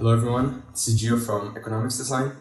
Hello everyone, this is Gio from Economics Design,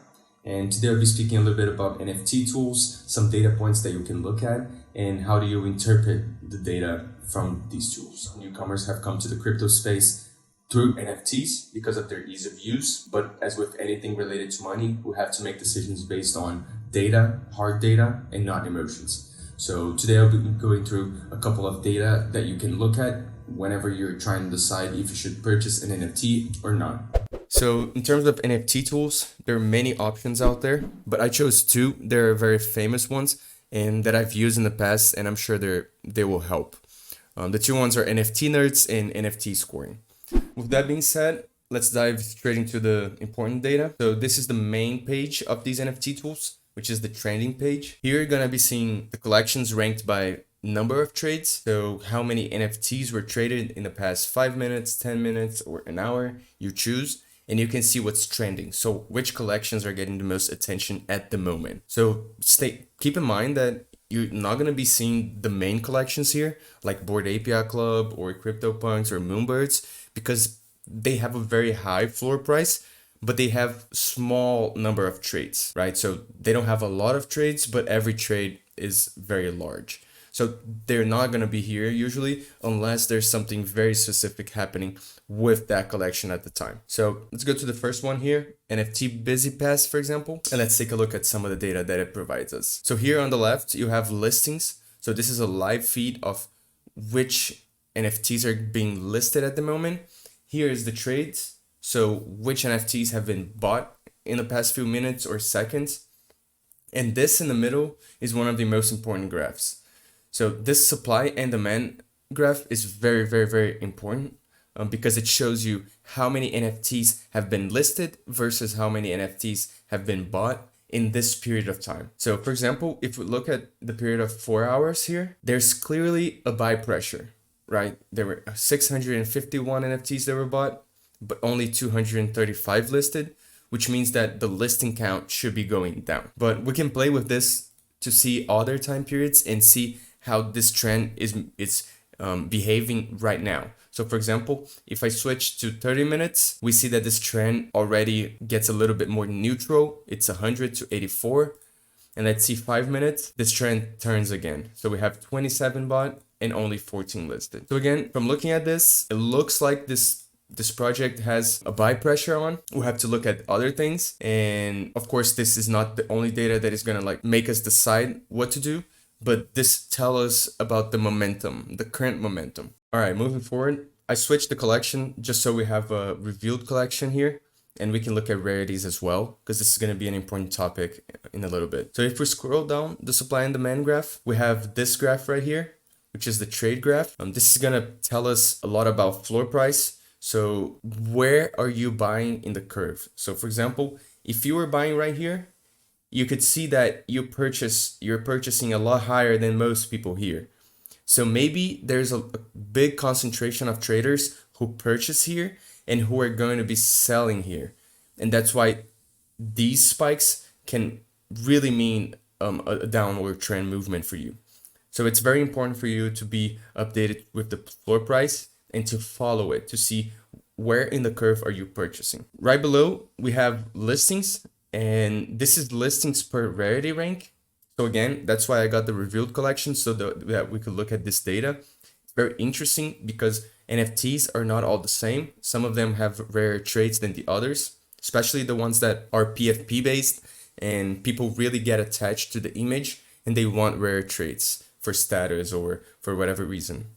and today I'll be speaking a little bit about NFT tools, some data points that you can look at, and how do you interpret the data from these tools. Newcomers have come to the crypto space through NFTs because of their ease of use, but as with anything related to money, we have to make decisions based on data, hard data, and not emotions. So today I'll be going through a couple of data that you can look at whenever you're trying to decide if you should purchase an NFT or not. So in terms of NFT tools, there are many options out there, but I chose two. They're very famous ones and that I've used in the past, and I'm sure they will help. The two ones are NFT Nerds and NFT Scoring. With that being said, let's dive straight into the important data. So this is the main page of these NFT tools, which is the trending page. Here you're gonna be seeing the collections ranked by number of trades. So how many NFTs were traded in the past 5 minutes, 10 minutes, or an hour, you choose. And you can see what's trending. So which collections are getting the most attention at the moment. So keep in mind that you're not going to be seeing the main collections here, like Bored API Club or CryptoPunks or Moonbirds, because they have a very high floor price, but they have small number of trades, right? So they don't have a lot of trades, but every trade is very large. So they're not going to be here usually unless there's something very specific happening with that collection at the time. So let's go to the first one here, NFT Busy Pass, for example, and let's take a look at some of the data that it provides us. So here on the left, you have listings. So this is a live feed of which NFTs are being listed at the moment. Here is the trades. So which NFTs have been bought in the past few minutes or seconds. And this in the middle is one of the most important graphs. So this supply and demand graph is very, very, very important because it shows you how many NFTs have been listed versus how many NFTs have been bought in this period of time. So for example, if we look at the period of 4 hours here, there's clearly a buy pressure, right? There were 651 NFTs that were bought, but only 235 listed, which means that the listing count should be going down. But we can play with this to see other time periods and see how this trend is behaving right now. So for example, if I switch to 30 minutes, we see that this trend already gets a little bit more neutral. It's 100 to 84. And let's see 5 minutes, this trend turns again. So we have 27 bought and only 14 listed. So again, from looking at this, it looks like this project has a buy pressure on. We'll have to look at other things. And of course, this is not the only data that is gonna make us decide what to do. But this tells us about the momentum, the current momentum. All right, moving forward, I switched the collection just so we have a revealed collection here and we can look at rarities as well, because this is going to be an important topic in a little bit. So if we scroll down the supply and demand graph, we have this graph right here, which is the trade graph. This is going to tell us a lot about floor price. So where are you buying in the curve? So for example, if you were buying right here, you could see that you're purchasing a lot higher than most people here. So maybe there's a big concentration of traders who purchase here and who are going to be selling here. And that's why these spikes can really mean a downward trend movement for you. So it's very important for you to be updated with the floor price and to follow it to see where in the curve are you purchasing. Right below, we have listings. And this is listings per rarity rank. So again, that's why I got the revealed collection so that we could look at this data. It's very interesting because NFTs are not all the same. Some of them have rarer traits than the others, especially the ones that are PFP based and people really get attached to the image and they want rare traits for status or for whatever reason.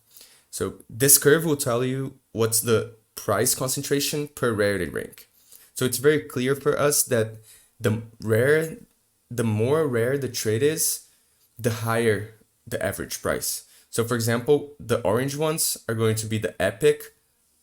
So this curve will tell you what's the price concentration per rarity rank. So it's very clear for us that the more rare the trade is, the higher the average price. So for example, the orange ones are going to be the epic.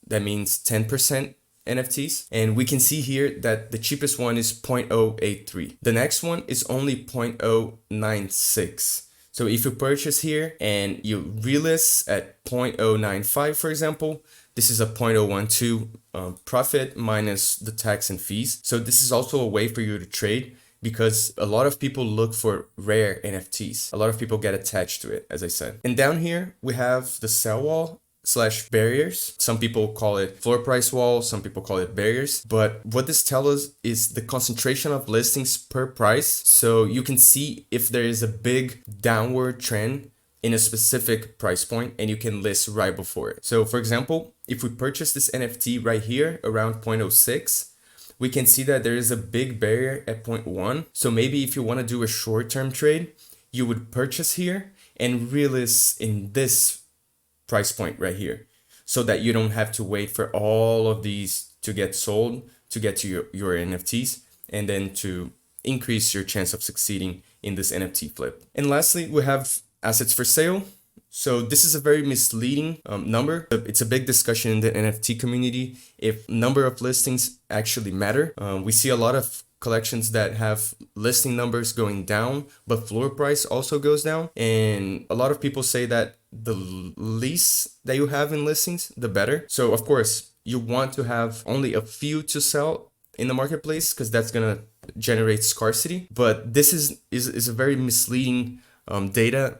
That means 10% NFTs. And we can see here that the cheapest one is 0.083. The next one is only 0.096. So if you purchase here and you relist at 0.095, for example, this is a 0.012 profit minus the tax and fees. So this is also a way for you to trade because a lot of people look for rare NFTs. A lot of people get attached to it, as I said. And down here, we have the sell wall slash barriers. Some people call it floor price wall, some people call it barriers. But what this tells us is the concentration of listings per price. So you can see if there is a big downward trend in a specific price point and you can list right before it. So for example, if we purchase this NFT right here around 0.06, we can see that there is a big barrier at 0.1. So maybe if you want to do a short-term trade, you would purchase here and relist in this price point right here, so that you don't have to wait for all of these to get sold to get to your NFTs, and then to increase your chance of succeeding in this NFT flip. And lastly, we have assets for sale. So this is a very misleading number. It's a big discussion in the NFT community if number of listings actually matter. We see a lot of collections that have listing numbers going down, but floor price also goes down. And a lot of people say that the least that you have in listings, the better. So of course, you want to have only a few to sell in the marketplace because that's gonna generate scarcity. But this is a very misleading data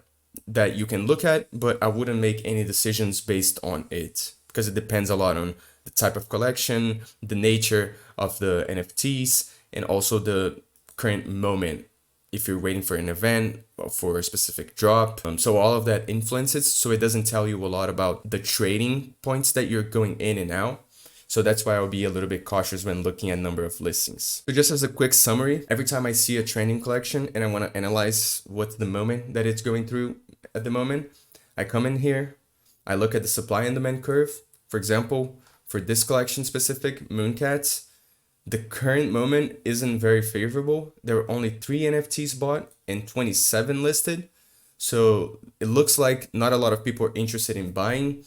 that you can look at, but I wouldn't make any decisions based on it because it depends a lot on the type of collection, the nature of the NFTs, and also the current moment. If you're waiting for an event or for a specific drop. So all of that influences. So it doesn't tell you a lot about the trading points that you're going in and out. So that's why I'll be a little bit cautious when looking at number of listings. So just as a quick summary, every time I see a trending collection and I want to analyze what's the moment that it's going through at the moment, I come in here, I look at the supply and demand curve. For example, for this collection specific, Mooncats, the current moment isn't very favorable. There were only 3 NFTs bought and 27 listed. So it looks like not a lot of people are interested in buying,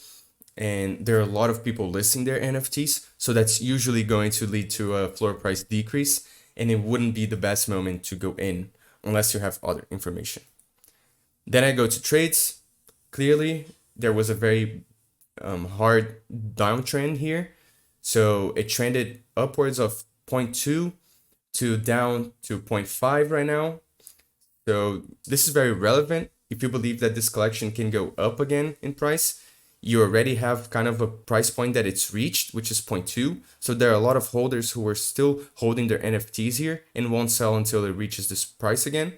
and there are a lot of people listing their NFTs. So that's usually going to lead to a floor price decrease, and it wouldn't be the best moment to go in unless you have other information. Then I go to trades. Clearly, there was a very hard downtrend here. So it trended upwards of 0.2 to down to 0.5 right now. So this is very relevant. If you believe that this collection can go up again in price, you already have kind of a price point that it's reached, which is 0.2. So there are a lot of holders who are still holding their NFTs here and won't sell until it reaches this price again.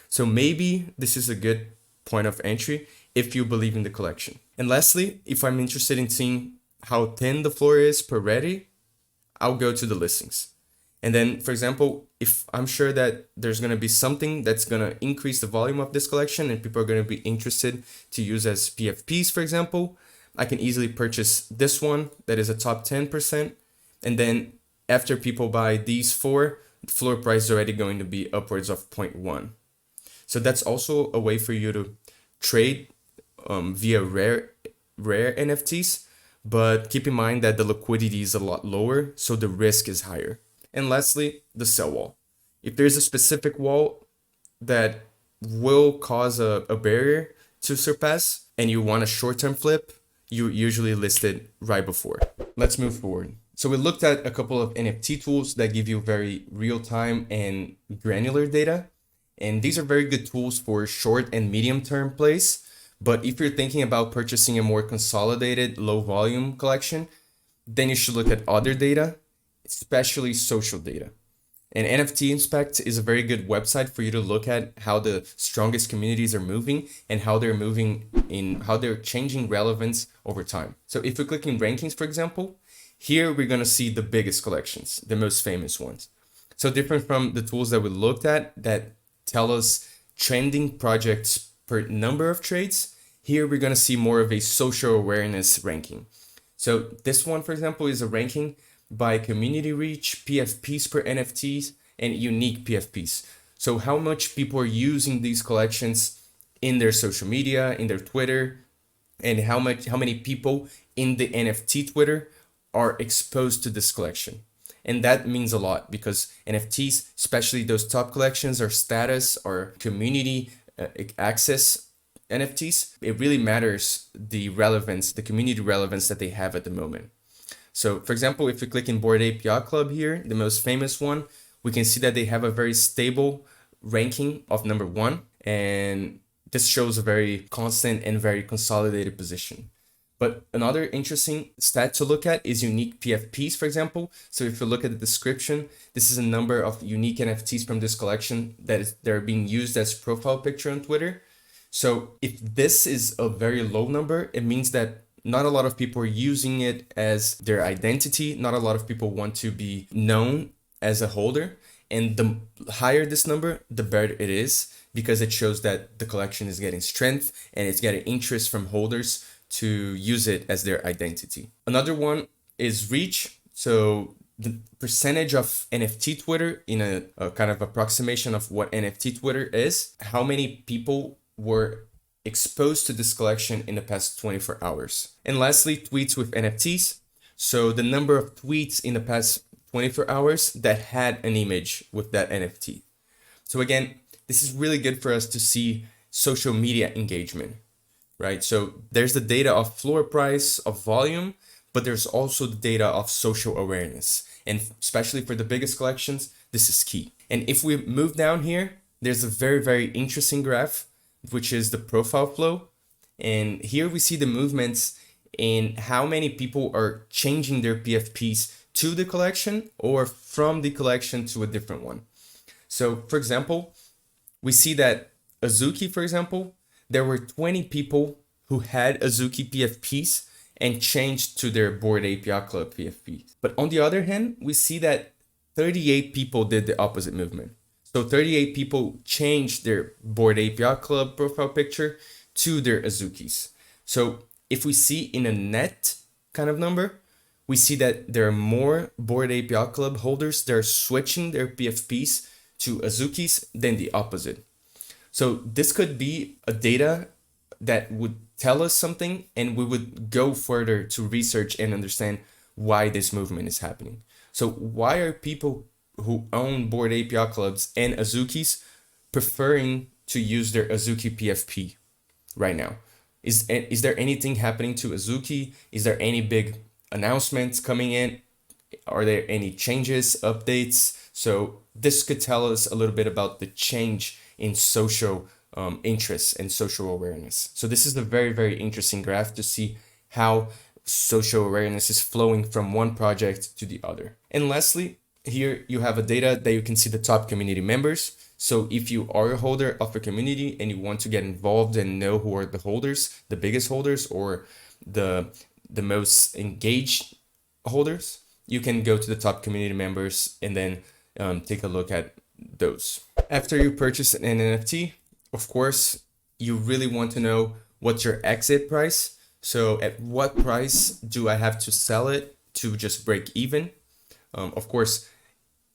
So maybe this is a good point of entry if you believe in the collection. And lastly, if I'm interested in seeing how thin the floor is per ready, I'll go to the listings. And then, for example, if I'm sure that there's going to be something that's going to increase the volume of this collection and people are going to be interested to use as PFPs, for example, I can easily purchase this one that is a top 10%. And then after people buy these 4, the floor price is already going to be upwards of 0.1. So that's also a way for you to trade via rare NFTs. But keep in mind that the liquidity is a lot lower, so the risk is higher. And lastly, the sell wall. If there's a specific wall that will cause a barrier to surpass and you want a short-term flip, you usually list it right before. Let's move forward. So we looked at a couple of NFT tools that give you very real-time and granular data. And these are very good tools for short and medium-term plays. But if you're thinking about purchasing a more consolidated, low volume collection, then you should look at other data, especially social data. And NFT Inspect is a very good website for you to look at how the strongest communities are moving and how they're moving in, how they're changing relevance over time. So if we click in rankings, for example, here we're going to see the biggest collections, the most famous ones. So different from the tools that we looked at that tell us trending projects per number of trades, here we're going to see more of a social awareness ranking. So this one, for example, is a ranking by community reach, PFPs per NFTs, and unique PFPs. So how much people are using these collections in their social media, in their Twitter, and how many people in the NFT Twitter are exposed to this collection. And that means a lot because NFTs, especially those top collections or status or community access NFTs, it really matters the relevance, the community relevance that they have at the moment. So for example, if we click in Bored Ape Yacht Club here, the most famous one, we can see that they have a very stable ranking of number 1. And this shows a very constant and very consolidated position. But another interesting stat to look at is unique PFPs, for example. So if you look at the description, this is a number of unique NFTs from this collection they're being used as profile picture on Twitter. So if this is a very low number, it means that not a lot of people are using it as their identity. Not a lot of people want to be known as a holder. And the higher this number, the better it is, because it shows that the collection is getting strength and it's getting interest from holders to use it as their identity. Another one is reach. So the percentage of NFT Twitter in a kind of approximation of what NFT Twitter is, how many people were exposed to this collection in the past 24 hours. And lastly, tweets with NFTs. So the number of tweets in the past 24 hours that had an image with that NFT. So again, this is really good for us to see social media engagement, right? So there's the data of floor price, of volume, but there's also the data of social awareness. And especially for the biggest collections, this is key. And if we move down here, there's a very, very interesting graph, which is the profile flow. And here we see the movements in how many people are changing their PFPs to the collection or from the collection to a different one. So for example, we see that Azuki, for example, there were 20 people who had Azuki PFPs and changed to their Bored Ape Yacht Club PFPs. But on the other hand, we see that 38 people did the opposite movement. So 38 people changed their Bored Ape Yacht Club profile picture to their Azukis. So if we see in a net kind of number, we see that there are more Bored Ape Yacht Club holders that are switching their PFPs to Azukis than the opposite. So this could be a data that would tell us something, and we would go further to research and understand why this movement is happening. So why are people who own Bored Ape Yacht Clubs and Azukis preferring to use their Azuki PFP right now? Is there anything happening to Azuki? Is there any big announcements coming in? Are there any changes, updates? So this could tell us a little bit about the change in social interest and social awareness. So this is a very, very interesting graph to see how social awareness is flowing from one project to the other. And lastly, here you have a data that you can see the top community members. So if you are a holder of a community and you want to get involved and know who are the holders, the biggest holders or the most engaged holders, you can go to the top community members and then take a look at those. After you purchase an NFT, of course, you really want to know what's your exit price. So at what price do I have to sell it to just break even? Of course,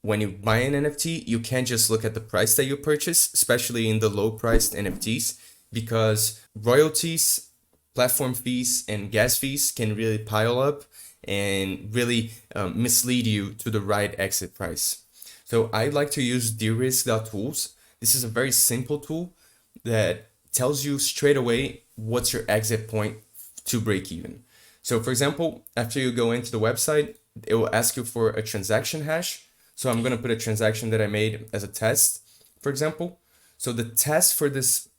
when you buy an NFT, you can't just look at the price that you purchase, especially in the low priced NFTs, because royalties, platform fees, and gas fees can really pile up and really mislead you to the right exit price. So I like to use de-risk.tools. This is a very simple tool that tells you straight away what's your exit point to break even. So for example, after you go into the website, it will ask you for a transaction hash. So I'm going to put a transaction that I made as a test, for example. So the test for this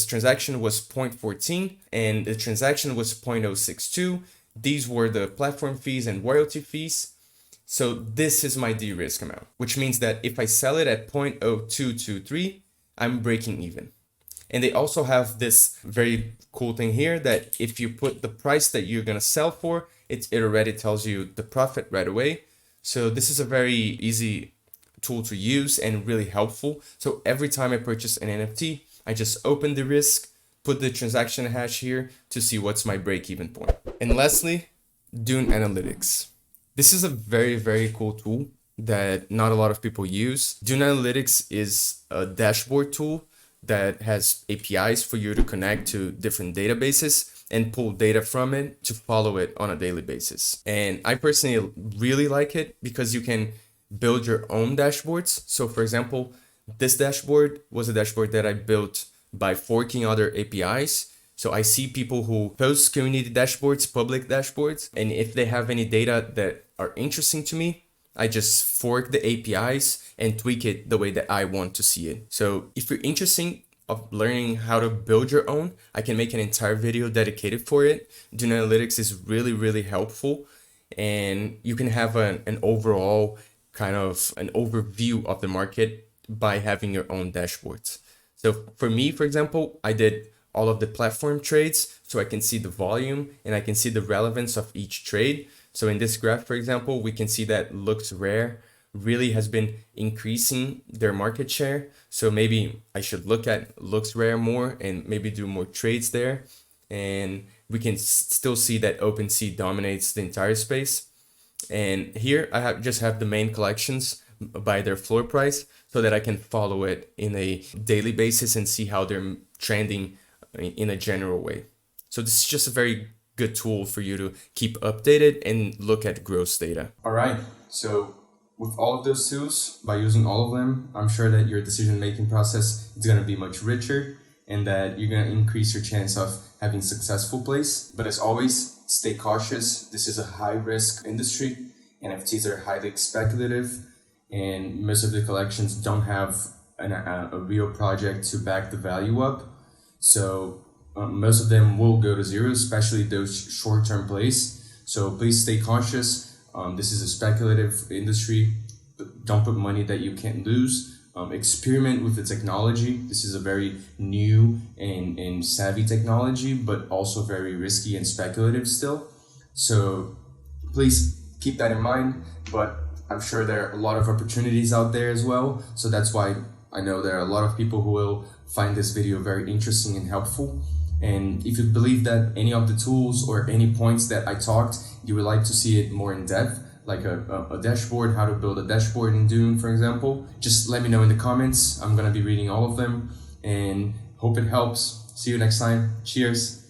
transaction was 0.14 and the transaction was 0.062. These were the platform fees and royalty fees. So this is my de-risk amount, which means that if I sell it at 0.0223, I'm breaking even. And they also have this very cool thing here that if you put the price that you're going to sell for, it already tells you the profit right away. So this is a very easy tool to use and really helpful. So every time I purchase an NFT, I just open the risk, put the transaction hash here to see what's my break-even point. And lastly, Dune Analytics. This is a very, very cool tool that not a lot of people use. Dune Analytics is a dashboard tool that has APIs for you to connect to different databases and pull data from it to follow it on a daily basis. And I personally really like it because you can build your own dashboards. So for example, this dashboard was a dashboard that I built by forking other APIs. So I see people who post community dashboards, public dashboards, and if they have any data that are interesting to me, I just fork the APIs and tweak it the way that I want to see it. So if you're interested of learning how to build your own, I can make an entire video dedicated for it. Dune Analytics is really, really helpful, and you can have an overall kind of an overview of the market by having your own dashboards. So for me, for example, I did all of the platform trades so I can see the volume and I can see the relevance of each trade. So in this graph, for example, we can see that Looks Rare really has been increasing their market share. So maybe I should look at Looks Rare more and maybe do more trades there. And we can still see that OpenSea dominates the entire space. And here I just have the main collections by their floor price so that I can follow it in a daily basis and see how they're trending in a general way. So this is just a very good tool for you to keep updated and look at gross data. All right. So with all of those tools, by using all of them, I'm sure that your decision-making process is going to be much richer and that you're going to increase your chance of having successful plays. But as always, stay cautious. This is a high-risk industry. NFTs are highly speculative, and most of the collections don't have a real project to back the value up. So most of them will go to zero, especially those short-term plays. So please stay cautious. This is a speculative industry. Don't put money that you can't lose. Experiment with the technology. This is a very new and savvy technology, but also very risky and speculative still. So please keep that in mind. But I'm sure there are a lot of opportunities out there as well. So that's why I know there are a lot of people who will find this video very interesting and helpful. And if you believe that any of the tools or any points that I talked, you would like to see it more in depth, like a dashboard, how to build a dashboard in Dune, for example, just let me know in the comments. I'm going to be reading all of them and hope it helps. See you next time. Cheers.